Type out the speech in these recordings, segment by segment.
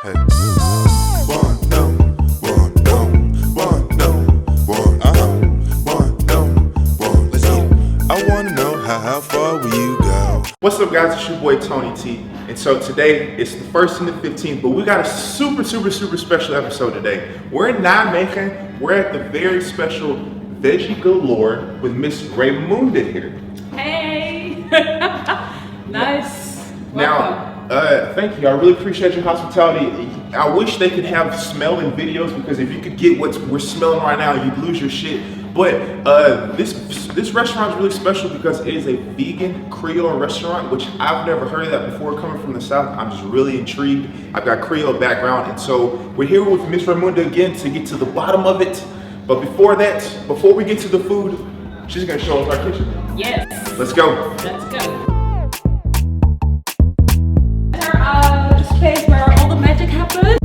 Hey. One, no, one, no, one, no, one, one, no, one. Let's get it. I wanna know how far will you go? What's up, guys? It's your boy Toeknee Tee, and so today it's the 1st and the 15th, but we got a super special episode today. We're in Nijmegen. We're at the very special Veggie Galore with Miss Raymunda here. Hey! Nice. Now, thank you. I really appreciate your hospitality. I wish they could have smelling videos, because if you could get what we're smelling right now, you'd lose your shit. But this restaurant is really special because it is a vegan Creole restaurant, which I've never heard of that before. Coming from the South, I'm just really intrigued. I've got Creole background, and so we're here with Miss Raymunda again to get to the bottom of it. But before that, before we get to the food, she's gonna show us our kitchen. Yes. Let's go. Let's go. The space where all the magic happens.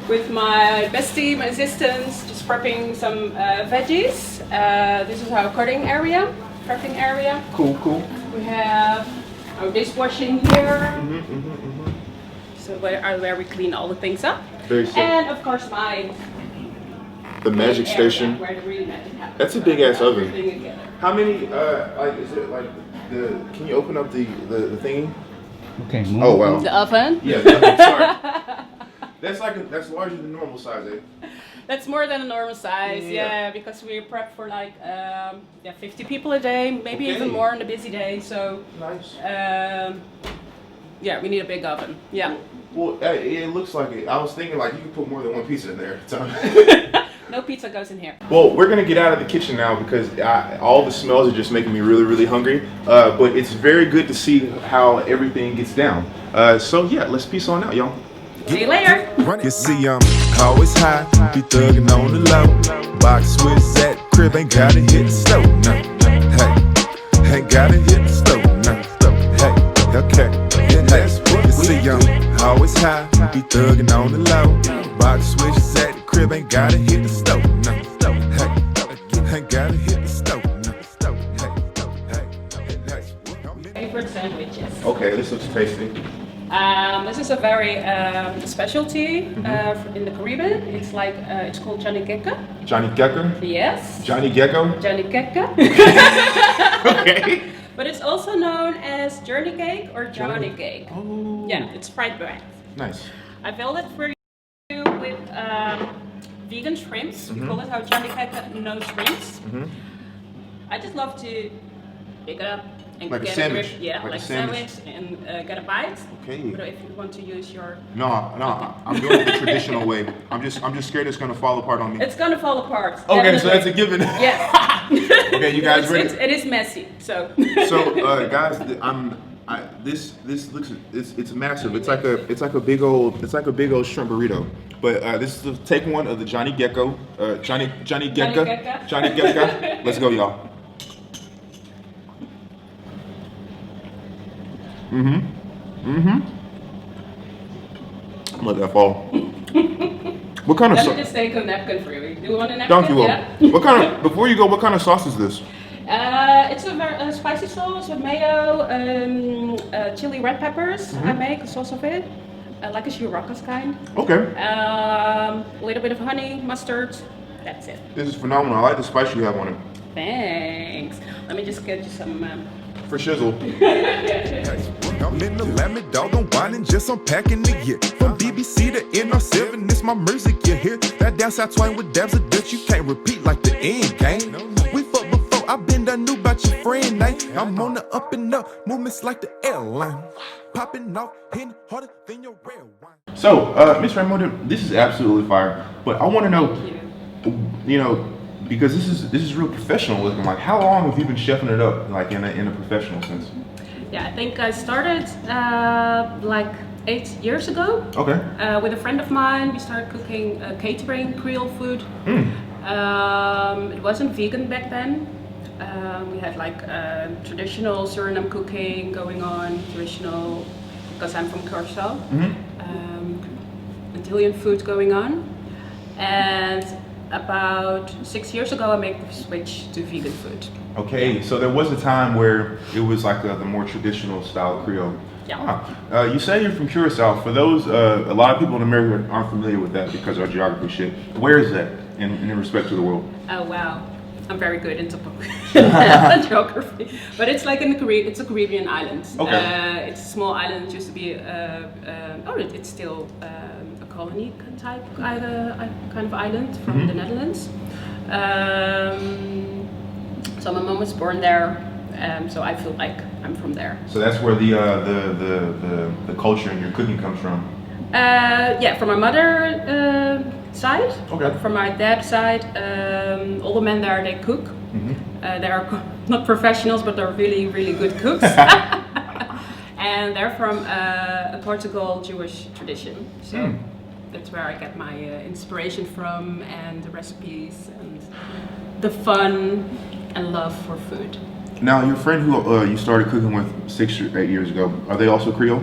With my bestie, my assistants, just prepping some veggies. This is our cutting area, prepping area. Cool. We have our dishwashing here. So where we clean all the things up. Very sick. And of course The magic station. Where the real magic happens. That's a big ass oven. Everything together. How many? Like, is it like the? Can you open up the thingy? Okay. Oh wow. The oven? Yeah. Sorry. That's larger than normal size, eh? That's more than a normal size, yeah, because we prep for like 50 people a day, maybe even more on a busy day. So Nice. Yeah, we need a big oven. Yeah. Well, it looks like it. I was thinking like you could put more than one pizza in there at a time. No pizza goes in here. Well, we're gonna get out of the kitchen now because all the smells are just making me really hungry. But it's very good to see how everything gets down. So yeah, let's peace on out, y'all. See you later. You see, I'm always high, be thugging on the low. Box Swishers at crib, ain't gotta hit the stove, no. Hey, ain't gotta hit the stove, no. Hey, okay. You see, I'm always high, be thugging on the low. Box Swishers at the crib, ain't gotta hit the stove, no. Hey, ain't gotta hit the stove, no. Favorite sandwiches. Okay, this looks tasty. This is a very specialty in the Caribbean. It's like it's called Johnny Gecko. Johnny Gecko. Yes. Johnny Gecko. Johnny Gecko. Okay. But it's also known as journey cake or Johnny cake. Oh. Yeah, it's fried bread. Nice. I filled it for you with vegan shrimps. We call it how Johnny cake no shrimps. I just love to pick it up and Like a get sandwich. Yeah, Like a like a sandwich and get a bite. Okay. But if you want to use your, No, I'm doing it the traditional way. I'm just scared it's gonna fall apart on me. it's gonna fall apart. Okay, so definitely. that's a given. Yes. Okay, you guys ready? It is messy. So. So, guys, this looks it's massive. It's like a big old shrimp burrito. But this is take one of the Johnny Gecko. Johnny Gecko. Gecko. Johnny Gecko. Let's go, y'all. Let that fall. What kind of Let me sauce? just take a napkin for you. Do you want a napkin? Thank you. Yeah. What kind of? Before you go, what kind of sauce is this? It's a very spicy sauce with mayo, chili red peppers. I make a sauce of it, like a churrasco kind. Okay. A little bit of honey, mustard. That's it. This is phenomenal. I like the spice you have on it. Thanks. Let me just get you some. For shizzle. I'm in the lammy dog, I'm whining, just unpacking the year. From BBC to NR7, it's my music you hear. That down south twang with dabs of dirt, you can't repeat like the end game. We fucked before, I been done, knew about your friend name. I'm on the up and up, movements like the airline. Popping off, hitting harder than your red wine. So, Miss Raymunda, this is absolutely fire. But I want to know, you know, because this is real professional looking. Like, how long have you been chefing it up, like in a professional sense? Yeah, I think I started like 8 years ago. Okay. With a friend of mine, we started cooking catering Creole food. It wasn't vegan back then. We had like traditional Suriname cooking going on, traditional, because I'm from Curacao, Italian food going on. And about 6 years ago, I made the switch to vegan food. Okay, so there was a time where it was like the more traditional style Creole. Yeah. You say you're from Curacao. For those, a lot of people in America aren't familiar with that because of our geography shit. Where is that in respect to the world? Oh wow, I'm very good in geography. But it's like in the Caribbean. It's a Caribbean island. Okay. It's a small island. It used to be, it's still a colony type kind of island from the Netherlands. So my mom was born there, so I feel like I'm from there. So that's where the culture in your cooking comes from. Yeah, from my mother side. Okay. From my dad's side, all the men there, they cook. They are not professionals, but they're really, really good cooks. And they're from a Portugal Jewish tradition. So that's where I get my inspiration from, and the recipes, and the fun and love for food. Now, your friend who you started cooking with 6 or 8 years ago, are they also Creole?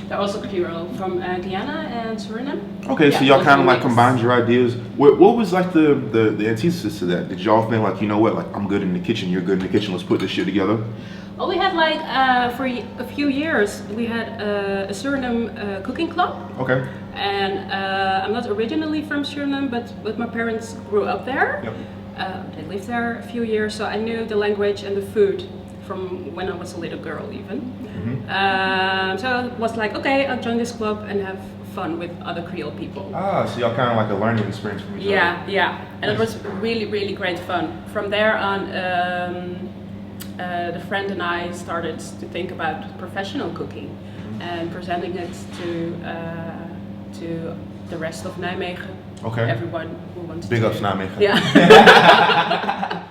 They're also Creole from Guyana and Suriname. Okay, so Yeah, y'all those kind of are like mixed. combined your ideas. What was like the antithesis to that? Did y'all think like, you know what, like I'm good in the kitchen, you're good in the kitchen, let's put this shit together? Well, we had like for a few years we had a Suriname cooking club. Okay. And I'm not originally from Suriname, but my parents grew up there. Yep. They lived there a few years, so I knew the language and the food from when I was a little girl even. So it was like, okay, I'll join this club and have fun with other Creole people. Ah, so y'all kind of like a learning experience from each other. Yeah, and it was really, really great fun. From there on, the friend and I started to think about professional cooking and presenting it to the rest of Nijmegen. Okay. Everyone who wants Big to. ups, Nijmegen. Yeah.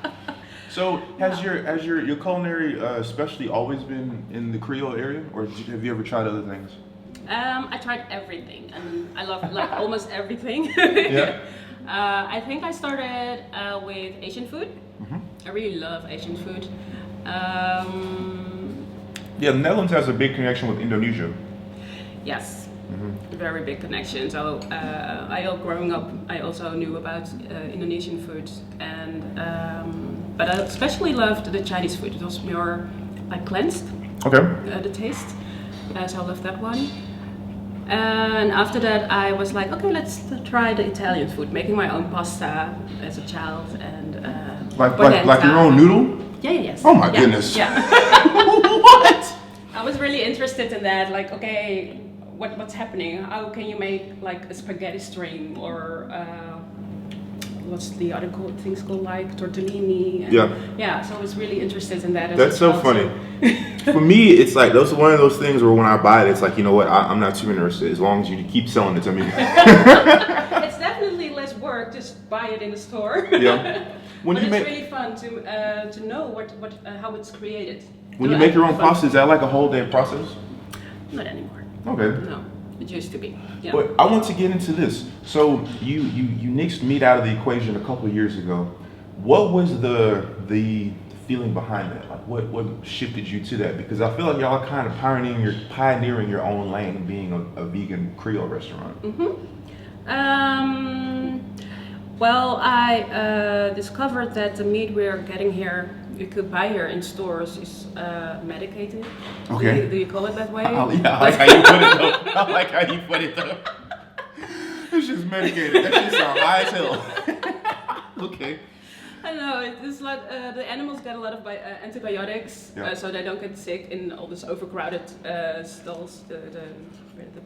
So has your culinary specialty always been in the Creole area, or have you ever tried other things? I tried everything, and I love like almost everything. Yeah. I think I started with Asian food. I really love Asian food. Yeah, the Netherlands has a big connection with Indonesia. Yes. Very big connection. So growing up, I also knew about Indonesian food, and but I especially loved the Chinese food. It was more like cleansed. Okay. The taste. So I loved that one. And after that, I was like, okay, let's try the Italian food. Making my own pasta as a child, and like your own noodle. Yeah. Yes. Oh my goodness. Yeah. What? I was really interested in that. Like, okay, what's happening? How can you make like a spaghetti string, or what's the other things called, like tortellini? And yeah. So I was really interested in that. As That's a so child, funny. For me, it's like those are one of those things where when I buy it, it's like, you know what, I'm not too interested as long as you keep selling it to me. It's definitely less work. Just buy it in the store. Yeah. When But you it's make really fun to know how it's created. when you make your own pasta, is that like a whole day process? Not anymore. Okay. No, it used to be. Yeah. But I want to get into this. So you nixed meat out of the equation a couple of years ago. What was the feeling behind that? Like what shifted you to that? Because I feel like y'all are kind of pioneering your own lane, being a vegan Creole restaurant. Well, I discovered that the meat we're getting here, you could buy here in stores, is medicated. Okay. Do you call it that way? Yeah, I like how you put it though. I like how you put it though. It's just medicated. That shit sound high as hell. Okay. I know, it's like the animals get a lot of antibiotics, Yeah. so they don't get sick in all these overcrowded stalls, the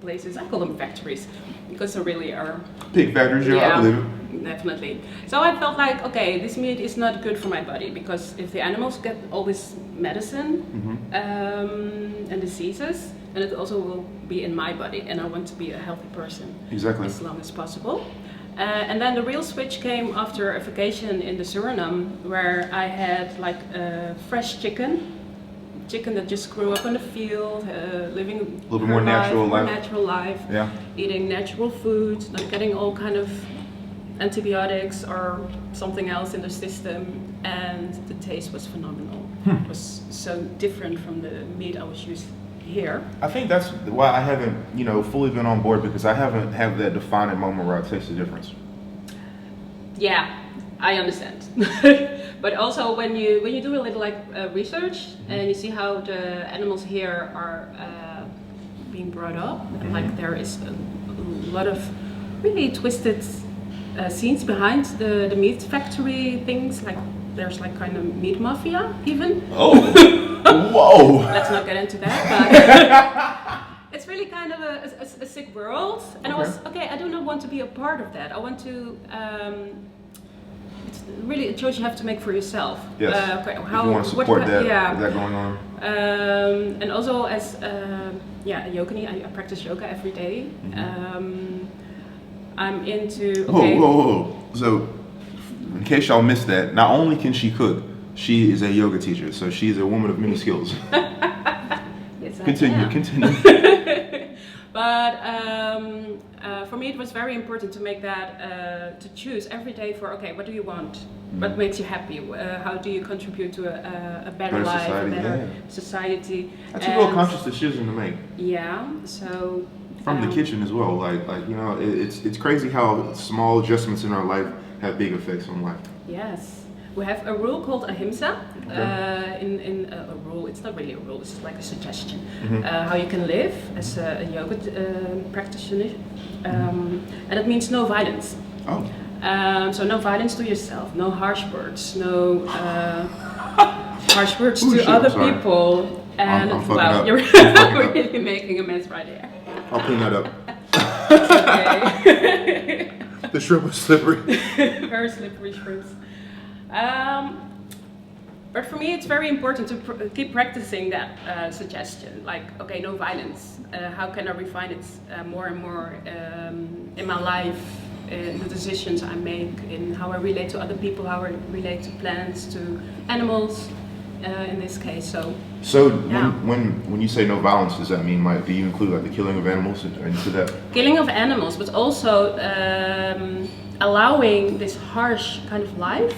places. I call them factories, because they really are. Pig factories, yeah, I believe it. Definitely. So I felt like, okay, this meat is not good for my body, because if the animals get all this medicine and diseases, then it also will be in my body, and I want to be a healthy person as long as possible. And then the real switch came after a vacation in the Suriname, where I had like fresh chicken that just grew up on the field, living a little bit more natural life, yeah, eating natural food, not getting all kind of antibiotics or something else in the system, and the taste was phenomenal. It was so different from the meat I was used here. I think that's why I haven't, fully been on board, because I haven't had that defining moment where I taste the difference. Yeah, I understand. But also when you do a little like research and you see how the animals here are being brought up, like there is a lot of really twisted scenes behind the meat factory things. Like there's like kind of meat mafia even. Oh, whoa! Let's not get into that, but it's really kind of a sick world. And I was I do not want to be a part of that. I want to. It's really a choice you have to make for yourself. Yes. How, if you want to support that, yeah. that going on. And also as a yogini, I practice yoga every day. I'm into. Okay. Whoa. So, in case y'all missed that, not only can she cook, she is a yoga teacher. So she's a woman of many skills. Yes, Continue. But for me, it was very important to make that to choose every day for what do you want? What makes you happy? How do you contribute to a better life, society, a better society? That's a real conscious decision to make. Yeah. So. From the kitchen as well, like it's crazy how small adjustments in our life have big effects on life. Yes, we have a rule called ahimsa. In a rule, it's not really a rule; it's just like a suggestion how you can live as a yoga practitioner, and it means no violence. Oh. So no violence to yourself, no harsh words, no harsh words to other people. And I'm wow, you're up. really making a mess right here. I'll clean that up. Okay. The shrimp was slippery. Very slippery shrimps. But for me, it's very important to keep practicing that suggestion. Like, okay, no violence. How can I refine it more and more in my life, in the decisions I make, in how I relate to other people, how I relate to plants, to animals, in this case. So when you say no violence, does that mean like do you include like the killing of animals into that? Killing of animals, but also allowing this harsh kind of life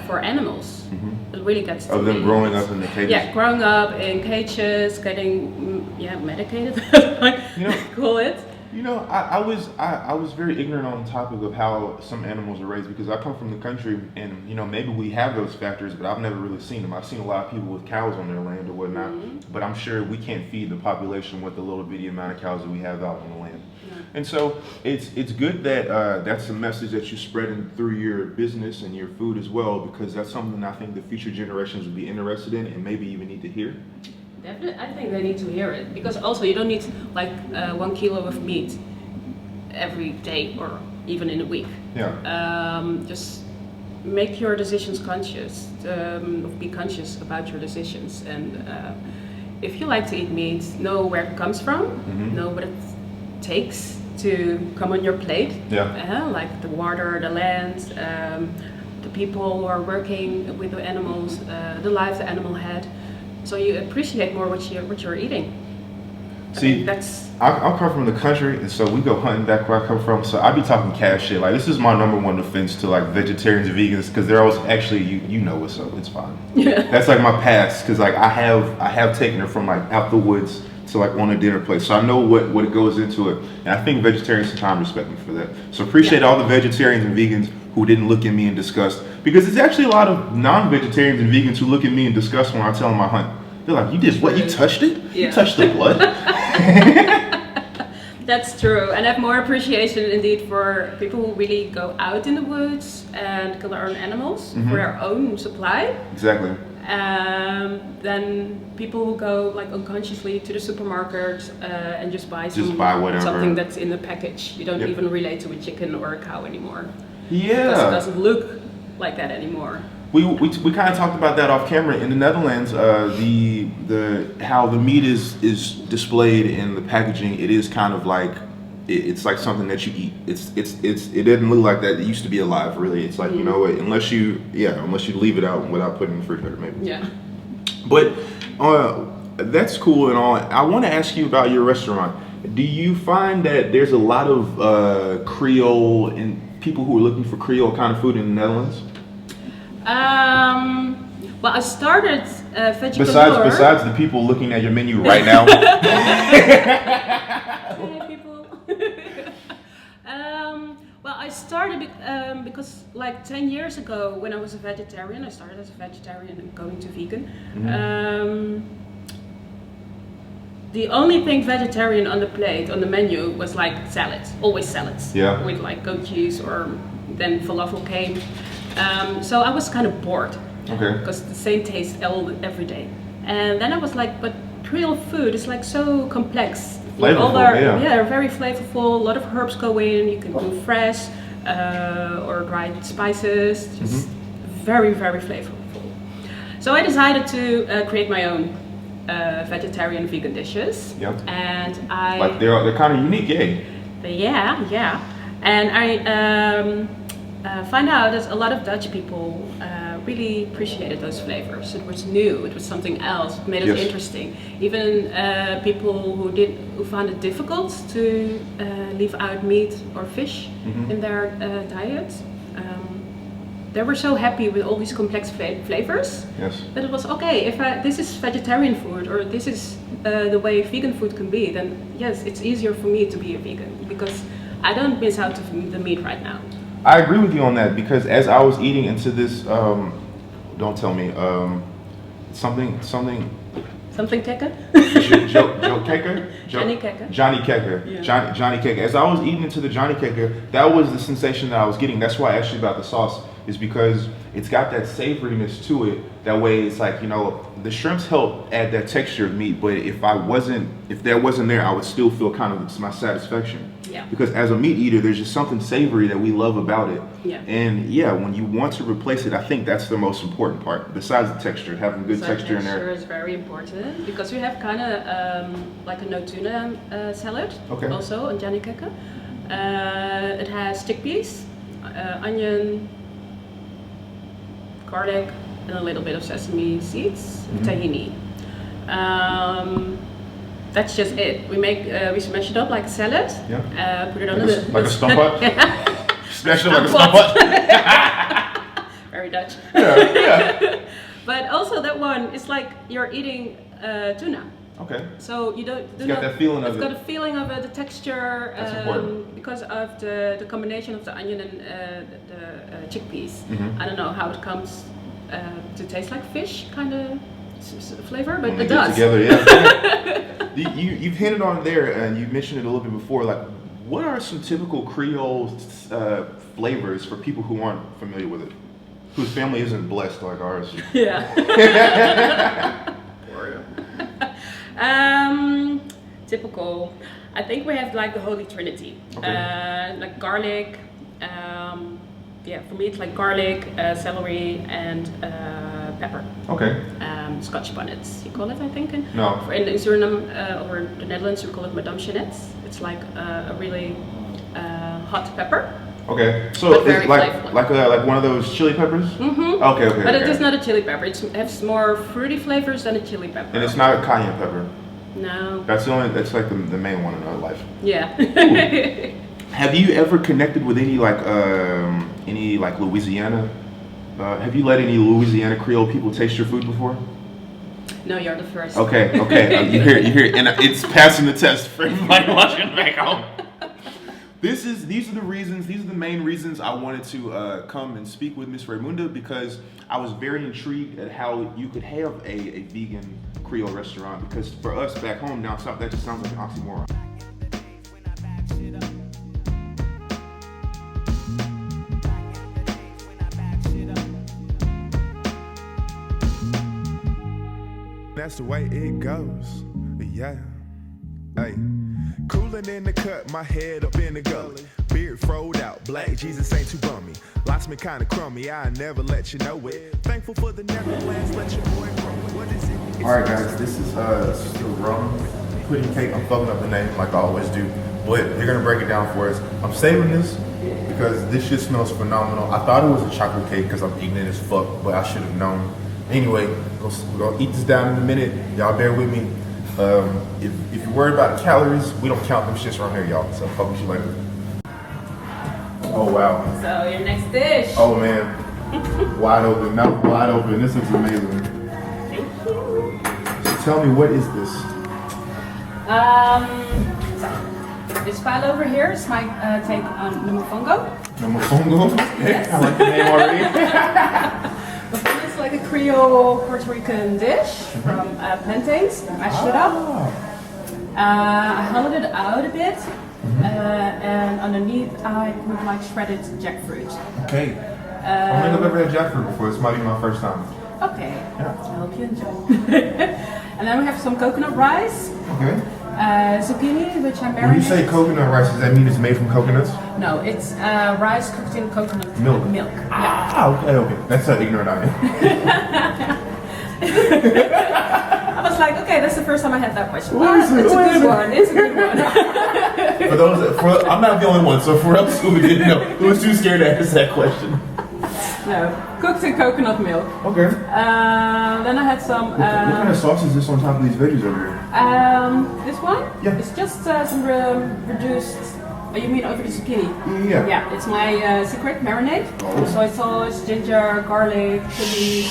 for animals. It really gets to of them me. growing up in the cages. Yeah, growing up in cages, getting medicated. Call it. You know, I was very ignorant on the topic of how some animals are raised because I come from the country and maybe we have those factors, but I've never really seen them. I've seen a lot of people with cows on their land or whatnot, but I'm sure we can't feed the population with the little bitty amount of cows that we have out on the land. And so it's good that that's a message that you're spreading through your business and your food as well, because that's something I think the future generations would be interested in and maybe even need to hear. Definitely, I think they need to hear it, because also you don't need like 1 kilo of meat every day or even in a week. Yeah. Just make your decisions conscious. Be conscious about your decisions, and if you like to eat meat, know where it comes from, know what it takes to come on your plate. Yeah. Like the water, the land, the people who are working with the animals, the life the animal had. So you appreciate more what you're eating. See, I come from the country, and so we go hunting back where I come from. So I be talking cash shit. Like this is my number one offense to like vegetarians and vegans, because they're always actually you know what's up. It's fine. Yeah. That's like my past, because like I have taken her from like out the woods to like on a dinner plate, so I know what it goes into it. And I think vegetarians sometimes respect me for that. So appreciate all the vegetarians and vegans who didn't look at me in disgust, because it's actually a lot of non-vegetarians and vegans who look at me in disgust when I tell them I hunt. They're like, you did what? You touched it? Yeah. You touched the blood? That's true, and I have more appreciation indeed for people who really go out in the woods and kill their own animals for their own supply. Exactly. Than people who go like unconsciously to the supermarket and just buy whatever. Something that's in the package. You don't even relate to a chicken or a cow anymore. Yeah. Because it doesn't look like that anymore. We kind of talked about that off camera in the Netherlands. How the meat is displayed in the packaging. It is kind of like it's like something that you eat. It doesn't look like that. It used to be alive, really. It's like unless you leave it out without putting it in the refrigerator, maybe. Yeah. But that's cool and all. I want to ask you about your restaurant. Do you find that there's a lot of Creole and people who are looking for Creole kind of food in the Netherlands? Well, I started Veggie Galore. Besides the people looking at your menu right now. Hey, people. Well, I started because like 10 years ago when I was a vegetarian, I started as a vegetarian and going to vegan. The only thing vegetarian on the plate, on the menu, was like salads, always salads. Yeah. With like goat cheese, or then falafel came. So I was kind of bored. Okay. Because the same taste every day. And then I was like, but Creole food is like so complex. Flavorful, yeah, they're very flavorful. A lot of herbs go in. You can do fresh or dried spices. Just very, very flavorful. So I decided to create my own vegetarian vegan dishes. Yep. And like they're kind of unique, eh? Yeah. And I find out that a lot of Dutch people really appreciated those flavors. It was new. It was something else. It made it interesting. Even people who found it difficult to leave out meat or fish in their diet. They were so happy with all these complex flavors that it was okay. If this is vegetarian food, or this is the way vegan food can be, then yes, it's easier for me to be a vegan because I don't miss out on the meat right now. I agree with you on that, because as I was eating into this, don't tell me, something Kekker? Joe Kekker? Johnny Kekker. Johnny Kekker. Yeah. Johnny Kekker. As I was eating into the Johnny Kekker, that was the sensation that I was getting. That's why I asked you about the sauce, is because it's got that savoriness to it. That way it's like, you know, the shrimps help add that texture of meat, but if that wasn't there, I would still feel kind of my satisfaction. Yeah. Because as a meat eater, there's just something savory that we love about it. Yeah. And yeah, when you want to replace it, I think that's the most important part, besides the texture, having good texture in there. Texture is very important, because we have kind of like a no tuna salad, also on Johnny Kekker. It has chickpeas, onion, garlic, and a little bit of sesame seeds, tahini. That's just it. We smash it up like a salad. Yeah. Put it on like a stomp. Smash it up like a stomp. Very Dutch. Yeah. But also that one is like you're eating tuna. Okay. So you don't. It's got that feeling of it. It's got a feeling of it, the texture. That's important. Because of the combination of the onion and the chickpeas. I don't know how it comes to taste like fish, kind of flavor, but it does. Together, yeah. You've hinted on there, and you mentioned it a little bit before. Like, what are some typical Creole flavors for people who aren't familiar with it, whose family isn't blessed like ours? Yeah. Typical. I think we have like the Holy Trinity. Like garlic. For me it's like garlic, celery, and pepper. Okay. Scotch bonnets, you call it, I think. No. In Suriname or the Netherlands, we call it Madame Jeanette's. It's like a really hot pepper. Okay, so it's like one of those chili peppers? Okay. But it is not a chili pepper. It has more fruity flavors than a chili pepper. And it's not a cayenne pepper? No. That's like the main one in our life. Yeah. Have you ever connected with any Louisiana? Have you let any Louisiana Creole people taste your food before? No, you're the first. Okay. You hear it, and it's passing the test for everybody watching back home. These are the main reasons I wanted to come and speak with Miss Raymunda, because I was very intrigued at how you could have a vegan Creole restaurant, because for us back home down south, that just sounds like an oxymoron. That's the way it goes, yeah. Hey, coolin' in the cut, my head up in the gully. Beard froed out, black Jesus ain't too bummy. Lots me kinda crummy, I never let you know it. Thankful for the Neverlands, let your boy grow. What is it? Alright guys, this is the rum pudding cake. I'm fucking up the name like I always do, but they're gonna break it down for us. I'm saving this because this shit smells phenomenal. I thought it was a chocolate cake because I'm ignorant as fuck, but I should have known. Anyway, we're gonna eat this down in a minute. Y'all bear with me. If you're worried about the calories, we don't count them shits around here, y'all. So fuck with you later. Oh wow. So your next dish. Oh man. Wide open, mouth wide open. This looks amazing. Thank you. So tell me, what is this? So this file over here is my take on the Mofongo. Mofongo? Yes. I like the name already. Mofongo is like a Creole Puerto Rican dish from plantains. Mashed it up. I hollowed it out a bit. And underneath I put like shredded jackfruit. Okay. I don't think I've ever had jackfruit before. This might be my first time. Okay. Yeah. I hope you enjoy. And then we have some coconut rice. Okay. Zucchini, which I marinated. When you say coconut rice, does that mean it's made from coconuts? No, it's rice cooked in coconut Milk. Yeah. Okay. That's how ignorant I am. I was like, okay, that's the first time I had that question. What is it? It's a What is good it? one. It's a good one. For those, I'm not the only one, so for others who didn't know, who was too scared to ask that question. No, cooked in coconut milk. Okay. Then I had some. What kind of sauce is this on top of these veggies over here? This one? Yeah. It's just some reduced. Oh, you mean over the zucchini? Yeah. Yeah, it's my secret marinade. Oh. Soy sauce, ginger, garlic, chili,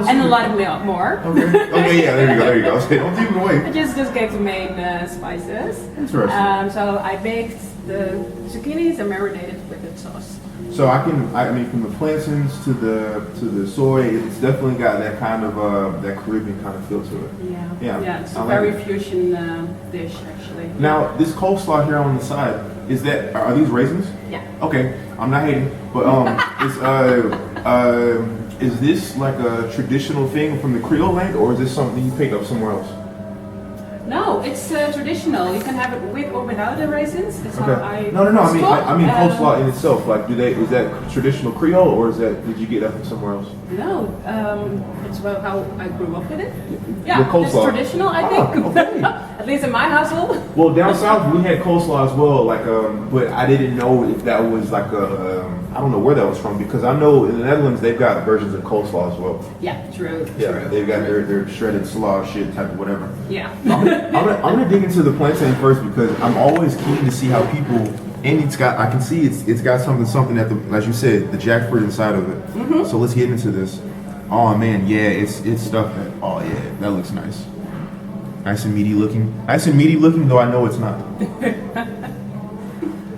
and a lot of milk more. Okay, yeah, there you go. Okay, don't give it away. I just gave the main spices. Interesting. So I baked the zucchinis and marinated with the sauce. So I mean, from the plantains to the soy, it's definitely got that kind of that Caribbean kind of feel to it. Yeah, it's I a like very it. fusion dish actually. Now, this coleslaw here on the side, are these raisins? Yeah. Okay, I'm not hating, but is this like a traditional thing from the Creole land, or is this something you picked up somewhere else? No, it's traditional. You can have it with or without the raisins. That's how I. No. I mean cook. coleslaw in itself. Like, is that traditional Creole, or did you get that from somewhere else? No, it's how I grew up with it. Your Yeah, it's coleslaw. traditional, I think. Okay. At least in my household. Well, down south we had coleslaw as well. Like, but I didn't know if that was like I don't know where that was from, because I know in the Netherlands they've got versions of coleslaw as well. Yeah, true. Yeah, they've got their shredded slaw shit type of whatever. Yeah. I'm gonna dig into the plantain first, because I'm always keen to see how people, and I can see it's got something that as you said, the jackfruit inside of it. Mm-hmm. So let's get into this. Oh man, yeah, it's stuff that, oh yeah, that looks nice. Nice and meaty looking, though I know it's not.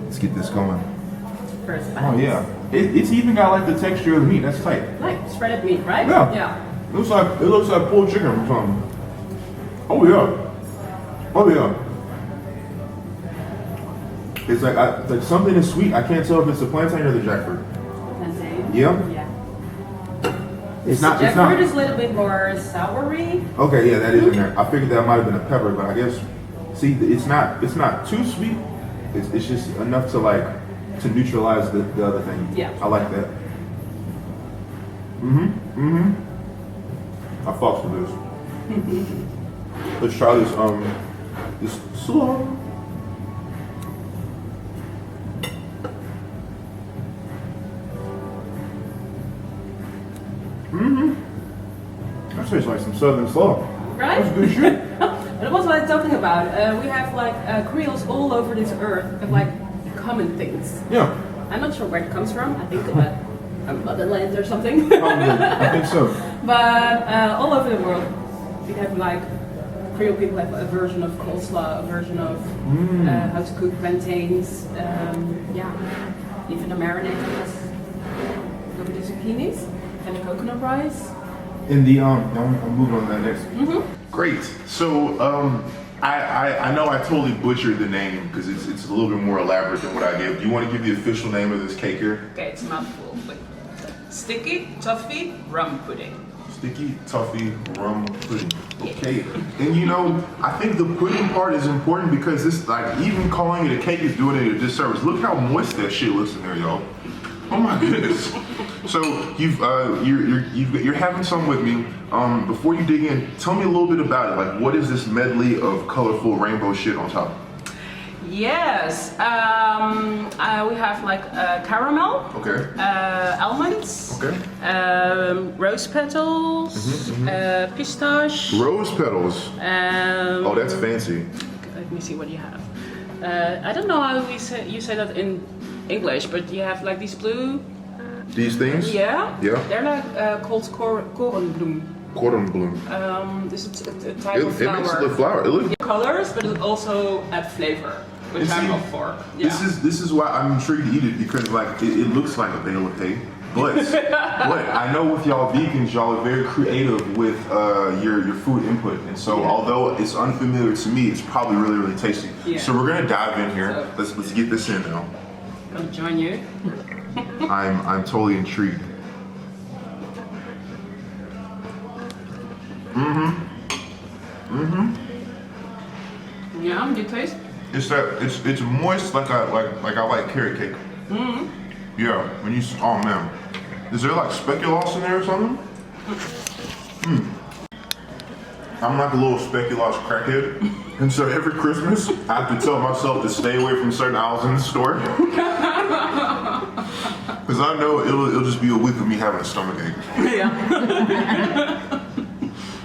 Let's get this going. First bite. Oh yeah, it's even got like the texture of the meat. That's tight. Like shredded meat, right? Yeah. Yeah. It looks like pulled chicken or something. Oh yeah. It's like something is sweet. I can't tell if it's the plantain or the jackfruit. Plantain. Yeah. Yeah. It's not. Jackfruit is a little bit more soury. Okay, yeah, that is in there. I figured that might have been a pepper, but I guess it's not too sweet. It's just enough to neutralize the other thing. Yeah. I like that. I fucks with this. Let's try this slaw. That tastes like some southern slaw. Right? That's good shit. But what was I talking about? We have like Creoles all over this earth with like common things. Yeah. I'm not sure where it comes from. I think a motherland or something. Probably. I think so. But all over the world, we have like Creole people have a version of coleslaw, a version of how to cook plantains. Even a marinade has over the zucchinis and the coconut rice. In the I'll move on to that next. Great. So I know I totally butchered the name because it's a little bit more elaborate than what I gave. Do you want to give the official name of this cake here? Okay, it's a mouthful. Wait. Sticky Toffee rum pudding. Sticky Toffee rum pudding. Okay. And I think the pudding part is important because this, like, even calling it a cake is doing it a disservice. Look how moist that shit looks in there, y'all. Oh my goodness. So you're having some with me. Before you dig in, tell me a little bit about it. Like, what is this medley of colorful rainbow shit on top? Yes, we have like caramel, Okay. almonds, Okay. rose petals, pistache. Rose petals. Oh, that's fancy. Let me see what you have. I don't know how you say that in English, but you have like these blue. These things? Yeah. Yeah. They're like called korenbloem. Cordon This is a type of It flower. makes it look flower. It looks. Colors, but it also adds flavor, which I'm all for. Yeah. This is why I'm intrigued to eat it, because like it looks like a bale of hay. But I know with y'all vegans, y'all are very creative with your food input, and so although it's unfamiliar to me, it's probably really, really tasty. Yeah. So we're gonna dive in here. So, let's get this in now. I'll join you. I'm totally intrigued. Yeah, you taste? It's moist like I like carrot cake. Yeah, when you oh man, is there like speculoos in there or something? I'm like a little speculoos crackhead, and so every Christmas I have to tell myself to stay away from certain aisles in the store, because I know it'll just be a week of me having a stomachache. Yeah.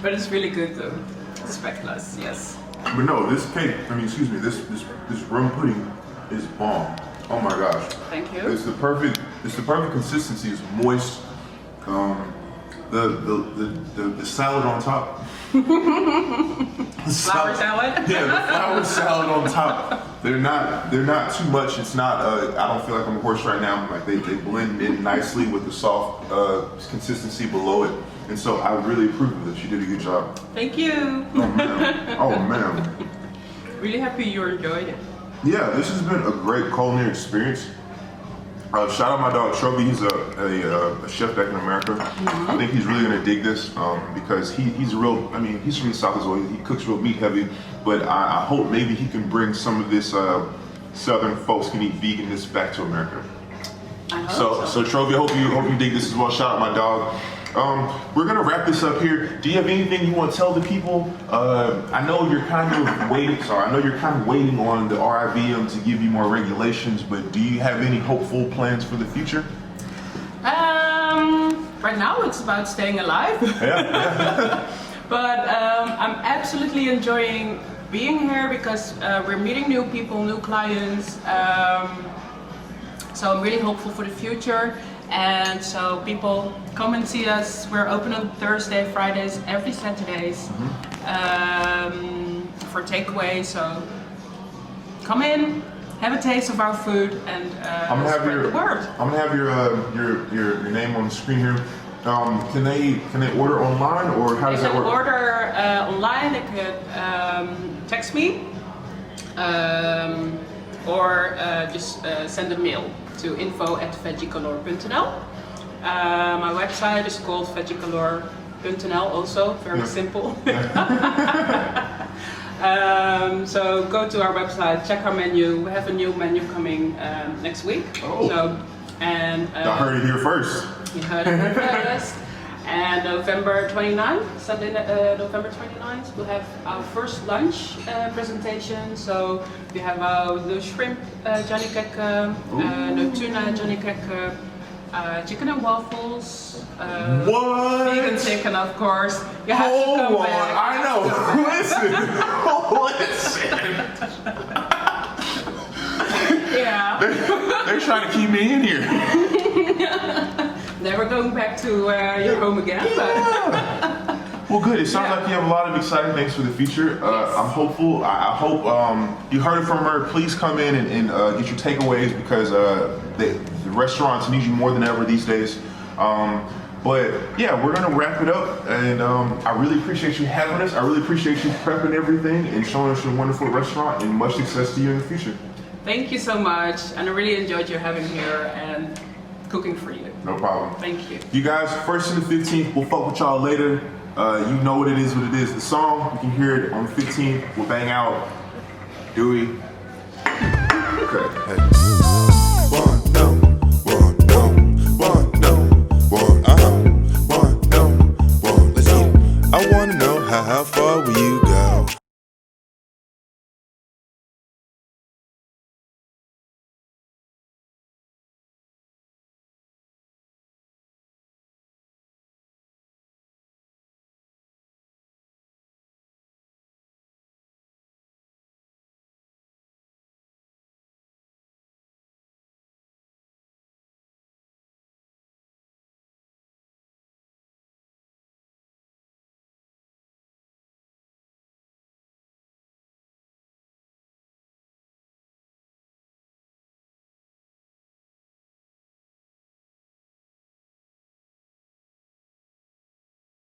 But it's really good though. Speculoos, yes. But no, this cake, this rum pudding is bomb. Oh my gosh. Thank you. It's the perfect consistency. It's moist. The salad on top. Flour salad? Yeah, the flour salad on top. They're not too much. It's not I don't feel like I'm a horse right now. Like they blend in nicely with the soft consistency below it. And so I really approve of this. You did a good job. Thank you. Oh man. Really happy you enjoyed it. Yeah, this has been a great culinary experience. Shout out my dog Toffee. He's a chef back in America. I think he's really gonna dig this because he's a real. He's from the South as well. He cooks real meat heavy, but I hope maybe he can bring some of this Southern folks can eat veganness back to America. I hope So Toffee, I hope you dig this as well. Shout out my dog. We're gonna wrap this up here. Do you have anything you want to tell the people? I know you're kind of waiting. On the RIVM to give you more regulations, but do you have any hopeful plans for the future? Right now it's about staying alive. Yeah. But I'm absolutely enjoying being here because we're meeting new people, new clients. So I'm really hopeful for the future. And so people come and see us. We're open on Thursday, Fridays, every Saturdays for takeaway. So come in, have a taste of our food, and spread the word. I'm gonna have your name on the screen here. Can they order online, or how does that work? They can order online. They could text me or just send a mail to info@veggiegalore.nl. My website is called veggiegalore.nl also, very simple. So go to our website, check our menu. We have a new menu coming next week. Oh. So, and I heard it here first. You heard it here first. And November 29th, Sunday, November 29th, we'll have our first lunch presentation. So we have the shrimp Johnny Cake, the tuna Johnny Cake, chicken and waffles. What? Vegan chicken, of course. You have to come back. I know. Listen. Yeah. They're trying to keep me in here. Never going back to your home again. But Well, good. It sounds like you have a lot of exciting things for the future. I'm hopeful. I hope you heard it from her. Please come in and get your takeaways because the restaurants need you more than ever these days. But yeah, we're gonna wrap it up, and I really appreciate you having us. I really appreciate you prepping everything and showing us your wonderful restaurant, and much success to you in the future. Thank you so much, and I really enjoyed you having here and cooking for you. No problem. Thank you. You guys, 1st and the 15th, we'll fuck with y'all later. You know what it is, The song, you can hear it on the 15th. We'll bang out. Dewey. Okay. Hey.